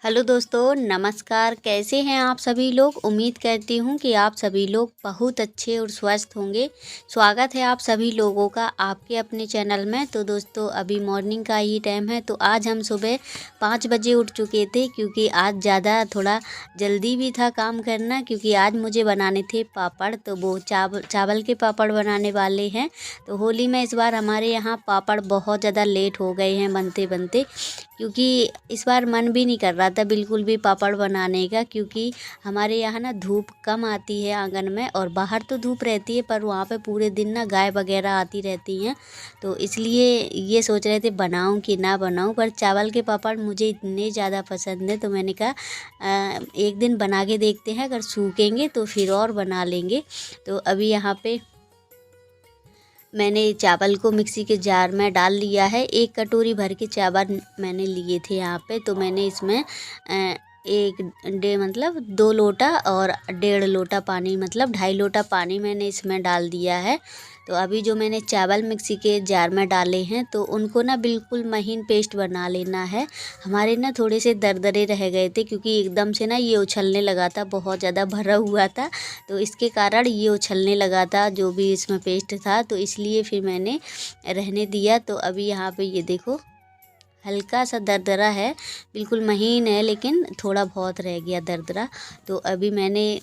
Hello दोस्तों, नमस्कार। कैसे हैं आप सभी लोग। उम्मीद करती हूँ कि आप सभी लोग बहुत अच्छे और स्वस्थ होंगे। स्वागत है आप सभी लोगों का आपके अपने चैनल में। तो दोस्तों, अभी मॉर्निंग का ही टाइम है। तो आज हम सुबह 5 बजे उठ चुके थे, क्योंकि आज ज़्यादा थोड़ा जल्दी भी था काम करना, क्योंकि आज मुझे बनाने थे पापड़। तो वो चावल के पापड़ बनाने वाले हैं। तो होली में इस बार हमारे यहाँ पापड़ बहुत ज़्यादा लेट हो गए हैं बनते बनते, क्योंकि इस बार मन भी नहीं कर रहा था बिल्कुल भी पापड़ बनाने का, क्योंकि हमारे यहाँ ना धूप कम आती है आंगन में, और बाहर तो धूप रहती है पर वहाँ पे पूरे दिन ना गाय वगैरह आती रहती हैं। तो इसलिए ये सोच रहे थे बनाऊं कि ना बनाऊं, पर चावल के पापड़ मुझे इतने ज़्यादा पसंद है तो मैंने कहा एक दिन बना के देखते हैं, अगर सूखेंगे तो फिर और बना लेंगे। तो अभी यहाँ पे मैंने चावल को मिक्सी के जार में डाल लिया है। 1 कटोरी भर के चावल मैंने लिए थे यहाँ पे। तो मैंने इसमें एक डे मतलब 2 लोटा और 1.5 लोटा पानी, मतलब 2.5 लोटा पानी मैंने इसमें डाल दिया है। तो अभी जो मैंने चावल मिक्सी के जार में डाले हैं, तो उनको ना बिल्कुल महीन पेस्ट बना लेना है। हमारे ना थोड़े से दरदरे रह गए थे, क्योंकि एकदम से ना ये उछलने लगा था, बहुत ज़्यादा भरा हुआ था। तो इसके कारण ये उछलने लगा था जो भी इसमें पेस्ट था, तो इसलिए फिर मैंने रहने दिया। तो अभी यहाँ पे ये देखो, हल्का सा दरदरा है, बिल्कुल महीन है, लेकिन थोड़ा बहुत रह गया दरदरा। तो अभी मैंने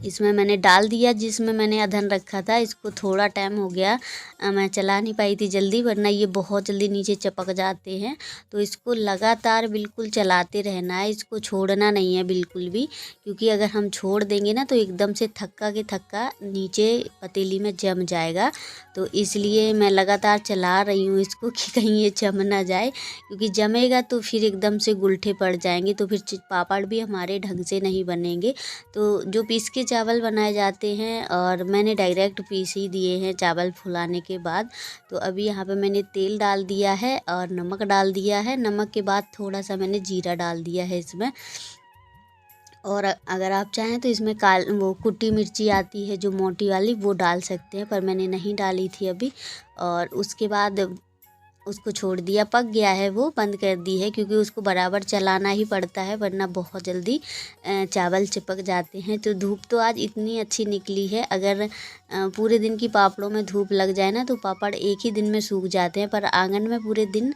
डाल दिया, जिसमें मैंने अदहन रखा था। इसको थोड़ा टाइम हो गया, मैं चला नहीं पाई थी जल्दी, वरना ये बहुत जल्दी नीचे चिपक जाते हैं। तो इसको लगातार बिल्कुल चलाते रहना है, इसको छोड़ना नहीं है बिल्कुल भी, क्योंकि अगर हम छोड़ देंगे ना तो एकदम से थक्का के थक्का नीचे पतीली में जम जाएगा। तो इसलिए मैं लगातार चला रही हूँ इसको कि कहीं ये जम ना जाए, क्योंकि जमेगा तो फिर एकदम से गुलठे पड़ जाएंगे, तो फिर पापड़ भी हमारे ढंग से नहीं बनेंगे। तो जो पीस के चावल बनाए जाते हैं, और मैंने डायरेक्ट पीस ही दिए हैं चावल फुलाने के बाद। तो अभी यहाँ पे मैंने तेल डाल दिया है और नमक डाल दिया है। नमक के बाद थोड़ा सा मैंने जीरा डाल दिया है इसमें। और अगर आप चाहें तो इसमें वो कुटी मिर्ची आती है जो मोटी वाली, वो डाल सकते हैं, पर मैंने नहीं डाली थी अभी। और उसके बाद उसको छोड़ दिया, पक गया है, वो बंद कर दी है, क्योंकि उसको बराबर चलाना ही पड़ता है, वरना बहुत जल्दी चावल चिपक जाते हैं। तो धूप तो आज इतनी अच्छी निकली है, अगर पूरे दिन की पापड़ों में धूप लग जाए ना तो पापड़ एक ही दिन में सूख जाते हैं, पर आंगन में पूरे दिन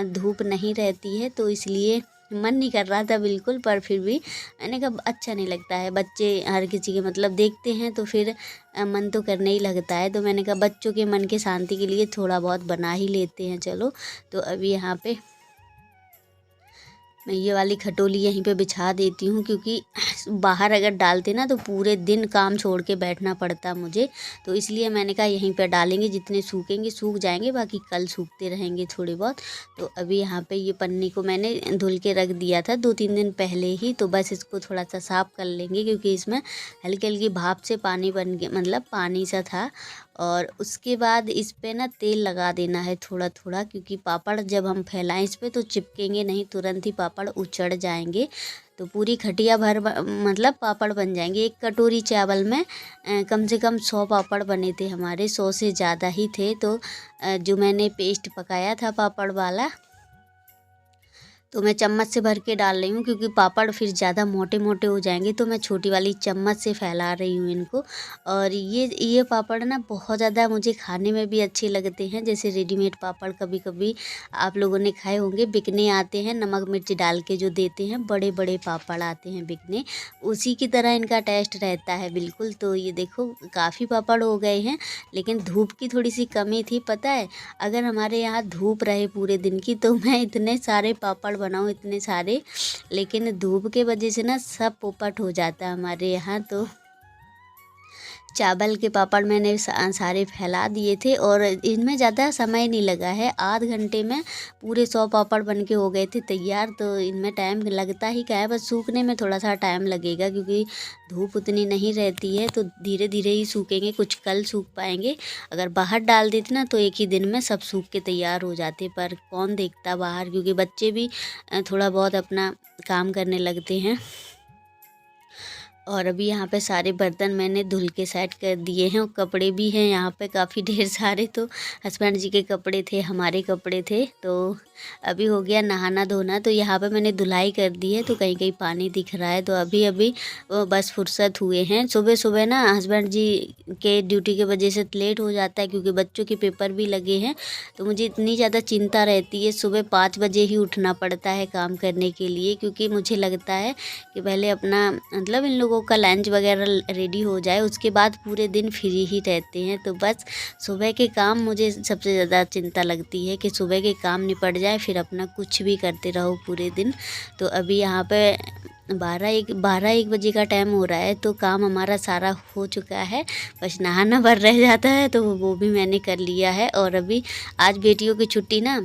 धूप नहीं रहती है, तो इसलिए मन नहीं कर रहा था बिल्कुल। पर फिर भी मैंने कहा अच्छा नहीं लगता है, बच्चे हर किसी के मतलब देखते हैं तो फिर मन तो करने ही लगता है। तो मैंने कहा बच्चों के मन के शांति के लिए थोड़ा बहुत बना ही लेते हैं, चलो। तो अभी यहाँ पे मैं ये वाली खटोली यहीं पे बिछा देती हूँ, क्योंकि बाहर अगर डालते ना तो पूरे दिन काम छोड़ के बैठना पड़ता मुझे। तो इसलिए मैंने कहा यहीं पे डालेंगे, जितने सूखेंगे सूख जाएंगे, बाकी कल सूखते रहेंगे थोड़े बहुत। तो अभी यहाँ पे ये पन्नी को मैंने धुल के रख दिया था 2-3 दिन पहले ही। तो बस इसको थोड़ा सा साफ़ कर लेंगे, क्योंकि इसमें हल्की हल्की भाप से पानी बन के, मतलब पानी सा था। और उसके बाद इस पे ना तेल लगा देना है थोड़ा थोड़ा, क्योंकि पापड़ जब हम फैलाएं इस पे तो चिपकेंगे नहीं, तुरंत ही पापड़ उचड़ जाएंगे। तो पूरी खटिया भर मतलब पापड़ बन जाएंगे। 1 कटोरी चावल में कम से कम 100 पापड़ बने थे हमारे, 100 से ज़्यादा ही थे। तो जो मैंने पेस्ट पकाया था पापड़ वाला, तो मैं चम्मच से भर के डाल रही हूँ, क्योंकि पापड़ फिर ज़्यादा मोटे मोटे हो जाएंगे। तो मैं छोटी वाली चम्मच से फैला रही हूँ इनको। और ये पापड़ ना बहुत ज़्यादा मुझे खाने में भी अच्छे लगते हैं। जैसे रेडीमेड पापड़ कभी कभी आप लोगों ने खाए होंगे, बिकने आते हैं, नमक मिर्च डाल के जो देते हैं, बड़े बड़े पापड़ आते हैं बिकने, उसी की तरह इनका टेस्ट रहता है बिल्कुल। तो ये देखो काफ़ी पापड़ हो गए हैं, लेकिन धूप की थोड़ी सी कमी थी, पता है। अगर हमारे यहाँ धूप रहे पूरे दिन की तो मैं इतने सारे पापड़ बनाऊँ, इतने सारे, लेकिन धूप के वजह से ना सब पोपट हो जाता है हमारे यहाँ। तो चावल के पापड़ मैंने सारे फैला दिए थे, और इनमें ज़्यादा समय नहीं लगा है, आध घंटे में पूरे 100 पापड़ बन के हो गए थे तैयार। तो इनमें टाइम लगता ही क्या है, बस सूखने में थोड़ा सा टाइम लगेगा, क्योंकि धूप उतनी नहीं रहती है, तो धीरे धीरे ही सूखेंगे, कुछ कल सूख पाएंगे। अगर बाहर डाल देते ना तो एक ही दिन में सब सूख के तैयार हो जाते, पर कौन देखता बाहर, क्योंकि बच्चे भी थोड़ा बहुत अपना काम करने लगते हैं। और अभी यहाँ पे सारे बर्तन मैंने धुल के सेट कर दिए हैं और कपड़े भी हैं यहाँ पे काफ़ी ढेर सारे। तो हस्बैंड जी के कपड़े थे, हमारे कपड़े थे। तो अभी हो गया नहाना धोना। तो यहाँ पे मैंने धुलाई कर दी है, तो कहीं कहीं पानी दिख रहा है। तो अभी अभी बस फुर्सत हुए हैं। सुबह सुबह ना हस्बैंड जी के ड्यूटी के वजह से लेट हो जाता है, क्योंकि बच्चों के पेपर भी लगे हैं। तो मुझे इतनी ज़्यादा चिंता रहती है, सुबह 5 बजे ही उठना पड़ता है काम करने के लिए, क्योंकि मुझे लगता है कि पहले अपना मतलब इन लोगों का लंच वगैरह रेडी हो जाए, उसके बाद पूरे दिन फ्री ही रहते हैं। तो बस सुबह के काम मुझे सबसे ज़्यादा चिंता लगती है कि सुबह के काम निपट जाए, फिर अपना कुछ भी करते रहो पूरे दिन। तो अभी यहाँ पे 12-1 बजे का टाइम हो रहा है, तो काम हमारा सारा हो चुका है। बस नहाना भर रह जाता है, तो वो भी मैंने कर लिया है। और अभी आज बेटियों की छुट्टी ना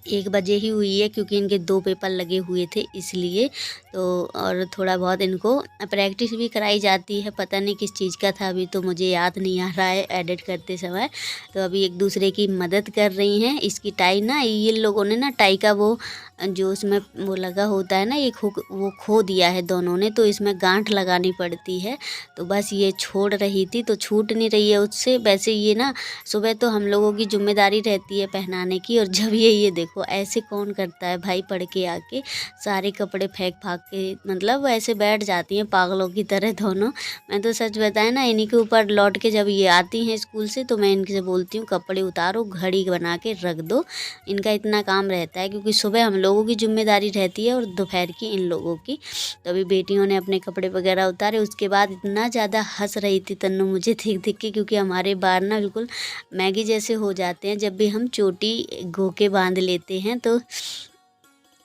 1 बजे ही हुई है, क्योंकि इनके 2 पेपर लगे हुए थे इसलिए। तो और थोड़ा बहुत इनको प्रैक्टिस भी कराई जाती है, पता नहीं किस चीज़ का था, अभी तो मुझे याद नहीं आ रहा है एडिट करते समय। तो अभी एक दूसरे की मदद कर रही हैं। इसकी टाई ना ये लोगों ने ना टाई का वो जो उसमें वो लगा होता है ना एक हुक, वो खो दिया है दोनों ने, तो इसमें गांठ लगानी पड़ती है। तो बस ये छोड़ रही थी, तो छूट नहीं रही है उससे। वैसे ये ना सुबह तो हम लोगों की जिम्मेदारी रहती है पहनाने की, और जब ये देखो ऐसे कौन करता है भाई, पढ़ के आके सारे कपड़े फेंक फाक के मतलब ऐसे बैठ जाती हैं पागलों की तरह दोनों। मैं तो सच बताएं ना, इन्हीं के ऊपर लौट के जब ये आती हैं स्कूल से, तो मैं इनसे बोलती हूँ कपड़े उतारो, घड़ी बना के रख दो। इनका इतना काम रहता है, क्योंकि सुबह हम लोगों की जिम्मेदारी रहती है और दोपहर की इन लोगों की। तो अभी बेटियों ने अपने कपड़े वगैरह उतारे, उसके बाद इतना ज़्यादा हंस रही थी तन्नू मुझे देख देख के, क्योंकि हमारे बाल ना बिल्कुल मैगी जैसे हो जाते हैं जब भी हम चोटी गो के बांध लेते हैं। तो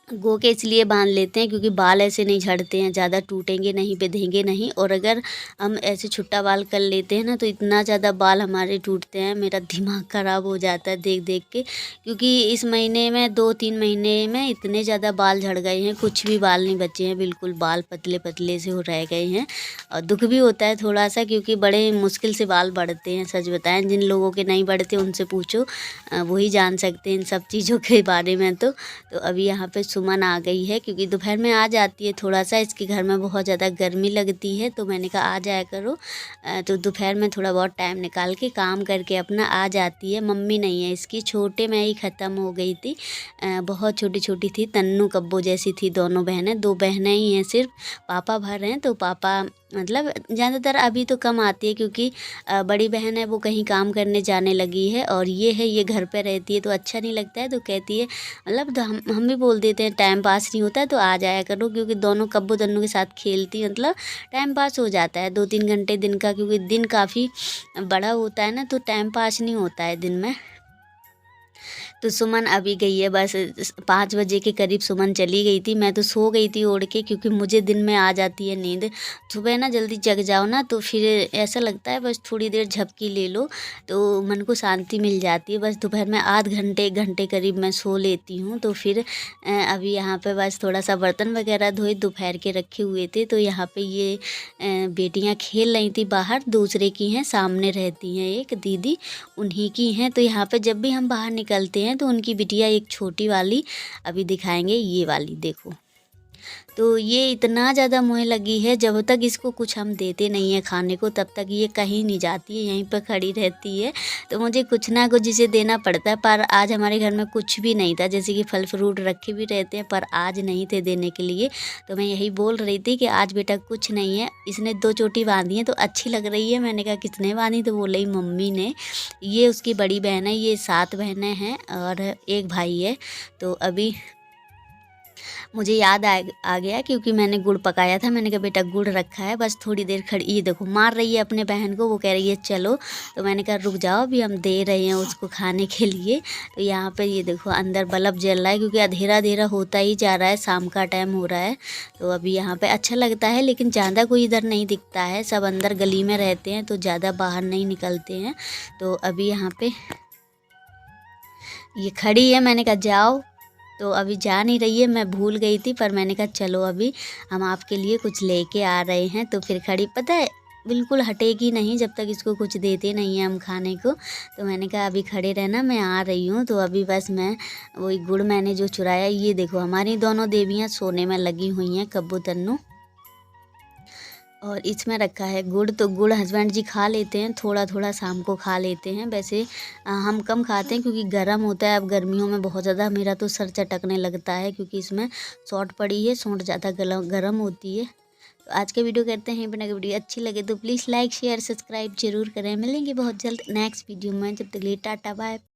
गो के इसलिए बांध लेते हैं क्योंकि बाल ऐसे नहीं झड़ते हैं, ज़्यादा टूटेंगे नहीं, बिधेंगे नहीं। और अगर हम ऐसे छुट्टा बाल कर लेते हैं ना, तो इतना ज़्यादा बाल हमारे टूटते हैं, मेरा दिमाग ख़राब हो जाता है देख देख के। क्योंकि इस महीने में 2-3 महीने में इतने ज़्यादा बाल झड़ गए हैं, कुछ भी बाल नहीं बचे हैं, बिल्कुल बाल पतले पतले से हो रह गए हैं। और दुख भी होता है थोड़ा सा, क्योंकि बड़े मुश्किल से बाल बढ़ते हैं। सच बताएं, जिन लोगों के नहीं बढ़ते उनसे पूछो, वही जान सकते हैं इन सब चीज़ों के बारे में। तो अभी यहाँ पे सुमन आ गई है, क्योंकि दोपहर में आ जाती है थोड़ा सा, इसके घर में बहुत ज़्यादा गर्मी लगती है। तो मैंने कहा आ जाया करो। तो दोपहर में थोड़ा बहुत टाइम निकाल के काम करके अपना आ जाती है। मम्मी नहीं है इसकी, छोटे में ही ख़त्म हो गई थी, बहुत छोटी छोटी थी, तन्नू कब्बो जैसी थी दोनों बहनें। 2 बहनें ही हैं सिर्फ, पापा भर हैं। तो पापा मतलब ज़्यादातर अभी तो कम आती है, क्योंकि बड़ी बहन है वो कहीं काम करने जाने लगी है, और ये है ये घर पे रहती है, तो अच्छा नहीं लगता है। तो कहती है मतलब, तो हम भी बोल देते हैं टाइम पास नहीं होता है तो आ जाया करो, क्योंकि दोनों कब्बू तन्नू के साथ खेलती, मतलब टाइम पास हो जाता है 2-3 घंटे दिन का, क्योंकि दिन काफ़ी बड़ा होता है ना, तो टाइम पास नहीं होता है दिन में। तो सुमन अभी गई है, बस 5 बजे के करीब सुमन चली गई थी। मैं तो सो गई थी ओढ़ के, क्योंकि मुझे दिन में आ जाती है नींद। सुबह ना जल्दी जग जाओ ना, तो फिर ऐसा लगता है बस थोड़ी देर झपकी ले लो तो मन को शांति मिल जाती है। बस दोपहर में आध घंटे 1 घंटे करीब मैं सो लेती हूँ। तो फिर अभी यहाँ पे बस थोड़ा सा बर्तन वगैरह धोए, दोपहर के रखे हुए थे। तो यहाँ पे ये बेटियाँ खेल रही थी बाहर, दूसरे की हैं, सामने रहती हैं एक दीदी, उन्हीं की हैं। तो यहाँ पे जब भी हम बाहर निकलते हैं तो उनकी बिटिया एक छोटी वाली, अभी दिखाएंगे ये वाली देखो। तो ये इतना ज़्यादा मोह लगी है, जब तक इसको कुछ हम देते नहीं हैं खाने को तब तक ये कहीं नहीं जाती है, यहीं पर खड़ी रहती है। तो मुझे कुछ ना कुछ इसे देना पड़ता है। पर आज हमारे घर में कुछ भी नहीं था, जैसे कि फल फ्रूट रखे भी रहते हैं, पर आज नहीं थे देने के लिए। तो मैं यही बोल रही थी कि आज बेटा कुछ नहीं है। इसने 2 चोटी बांधी है तो अच्छी लग रही है। मैंने कहा किसने बांधी, तो बोली मम्मी ने। ये उसकी बड़ी बहन है, ये 7 बहनें हैं और एक भाई है। तो अभी मुझे याद आ गया, क्योंकि मैंने गुड़ पकाया था। मैंने कहा बेटा गुड़ रखा है, बस थोड़ी देर खड़ी, ये देखो मार रही है अपने बहन को, वो कह रही है चलो। तो मैंने कहा रुक जाओ, अभी हम दे रहे हैं उसको खाने के लिए। तो यहाँ पे ये देखो अंदर बल्ब जल रहा है, क्योंकि अंधेरा अंधेरा होता ही जा रहा है, शाम का टाइम हो रहा है। तो अभी यहाँ पे अच्छा लगता है, लेकिन ज़्यादा कोई इधर नहीं दिखता है, सब अंदर गली में रहते हैं, तो ज़्यादा बाहर नहीं निकलते हैं। तो अभी यहाँ पे ये खड़ी है, मैंने कहा जाओ, तो अभी जा नहीं रही है। मैं भूल गई थी, पर मैंने कहा चलो अभी हम आपके लिए कुछ लेके आ रहे हैं। तो फिर खड़ी, पता है बिल्कुल हटेगी नहीं जब तक इसको कुछ देते नहीं हैं हम खाने को। तो मैंने कहा अभी खड़े रहना, मैं आ रही हूँ। तो अभी बस मैं वही गुड़ मैंने जो चुराया, ये देखो हमारी दोनों देवियाँ सोने में लगी हुई हैं, कब्बू तन्नू। और इसमें रखा है गुड़। तो गुड़ हस्बैंड जी खा लेते हैं, थोड़ा थोड़ा शाम को खा लेते हैं। वैसे हम कम खाते हैं क्योंकि गर्म होता है। अब गर्मियों में बहुत ज़्यादा मेरा तो सर चटकने लगता है क्योंकि इसमें सौंठ पड़ी है, सौंठ ज़्यादा गर्म होती है। तो आज के वीडियो करते हैं बना के। वीडियो अच्छी लगे तो प्लीज़ लाइक शेयर सब्सक्राइब जरूर करें। मिलेंगे बहुत जल्द नेक्स्ट वीडियो में। जब तक के लिए टाटा बाय।